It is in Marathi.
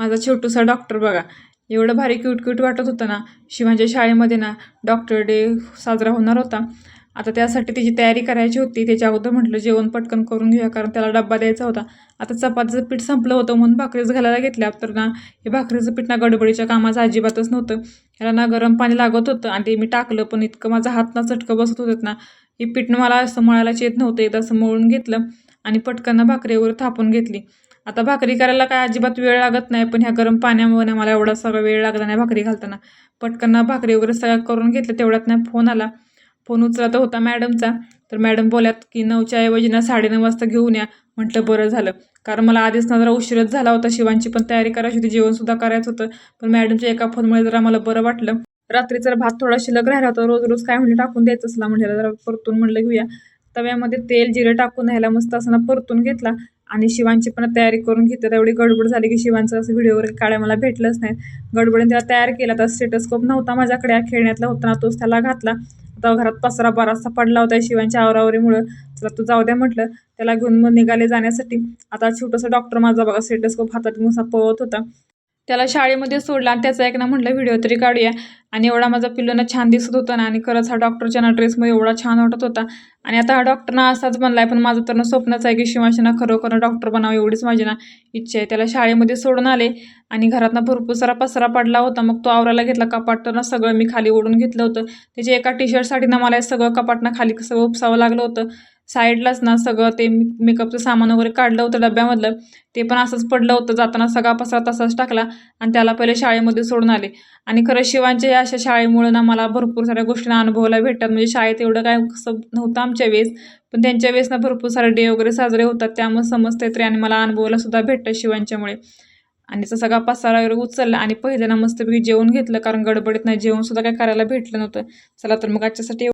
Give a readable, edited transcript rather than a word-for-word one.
माझा छोटूसा डॉक्टर बघा. एवढं भारी क्यूट क्यूट वाटत होतं ना. शिवांच्या शाळेमध्ये ना डॉक्टर डे साजरा होणार होता. आता त्यासाठी त्याची तयारी करायची होती. त्याच्या अगोदर म्हटलं जेवण पटकन करून घेऊया, कारण त्याला डब्बा द्यायचा होता. आता चपातीचं पीठ संपलं होतं म्हणून भाकरीच घालायला घेतल्या. तर ना हे भाकरीचं पीठ ना गडबडीच्या कामाचं अजिबातच नव्हतं. ह्याला ना गरम पाणी लागत होतं आणि ते मी टाकलं, पण इतकं माझा हात ना चटकं बसत होतं ना. हे पीठ मला असं मळायलाच येत नव्हतं. एकदा असं मळून घेतलं आणि पटकन ना भाकरीवर थापून घेतली. आता भाकरी करायला काय अजिबात वेळ लागत नाही, पण ह्या गरम पाण्यामुळे मला एवढा सगळा वेळ लागला नाही भाकरी घालताना. पटकन ना भाकरी वगैरे सगळं करून घेतलं. तेवढ्यात नाही फोन आला. फोन उचलत होता मॅडमचा. तर मॅडम बोलल्यात की 9च्या ऐवजी ना 9:30 वाजता घेऊन या. म्हटलं बरं झालं, कारण मला आधीच ना जरा उशीरच झाला होता. शिवांची पण तयारी करायची होती, जेवणसुद्धा करायचं होतं. पण मॅडमच्या एका फोनमुळे जरा मला बरं वाटलं. रात्रीचा भात थोडा शिल्लक राहिला होता. रोज रोज काय म्हणलं टाकून द्यायचं असला म्हटलं जरा परतून म्हणलं घेऊया. तव्यामध्ये तेल जिरं टाकून ह्याला मस्त असं ना परतून घेतला आणि शिवांची पण तयारी करून घेतली. तेवढी गडबड झाली की शिवांचं असं व्हिडिओ वगैरे काढायला मला भेटलंच नाही. गडबडीने त्याला तयार केला. तर स्टेटस्कोप नव्हता माझ्याकडे, खेळण्यातला होता ना, तोच त्याला घातला. आता घरात पसरा बराचसा पडला होता शिवांच्या आवरावरीमुळं. चला तू जाऊ द्या म्हटलं. त्याला घेऊन मग निघाले जाण्यासाठी. आता छोटंसं डॉक्टर माझा बघा स्टेटस्कोप हातात नुसा पळत होता. त्याला शाळेमध्ये सोडला आणि त्याचा एक ना म्हटलं व्हिडिओ तरी काढूया. आणि एवढा माझा पिल्लू ना छान दिसत होता ना, आणि खरंच हा डॉक्टरच्या ना ड्रेसमध्ये एवढा छान वाटत होता. आणि आता हा डॉक्टर ना असाच बनलाय, पण माझं तर ना स्वप्नच आहे की शिवांशी ना खरोखर डॉक्टर बनावं, एवढीच माझी ना इच्छा आहे. त्याला शाळेमध्ये सोडून आले आणि घरात ना भरपूर सारा पसरा पडला होता. मग तो आवरायला घेतला. कपाट तर ना सगळं मी खाली ओढून घेतलं होतं. त्याच्या एका टी शर्टसाठी ना मला हे सगळं कपाट ना खाली सगळं उपसावं लागलं होतं. साईडलाच ना सगळं ते मेकअपचं सामान वगैरे काढलं होतं डब्यामधलं. ते पण असंच पडलं होतं. जाताना सगळा पसरा तसाच टाकला आणि त्याला पहिले शाळेमध्ये सोडून आले. आणि खरं शिवांच्या अशा शाळेमुळे ना मला भरपूर साऱ्या गोष्टींना अनुभवायला भेटतात. म्हणजे शाळेत एवढं काय कसं नव्हतं आमच्या वेळेस, पण त्यांच्या वेळेस ना भरपूर सारे डे वगैरे साजरे होतात. त्यामुळे समजते तरी आणि मला अनुभवायला सुद्धा भेटतं शिवांच्यामुळे. आणि त्याचा सगळा पसारा वगैरे उचलला आणि पहिले ना मस्तपैकी जेवण घेतलं, कारण गडबडीत नाही जेवण सुद्धा काय करायला भेटलं नव्हतं. चला तर मग आजच्यासाठी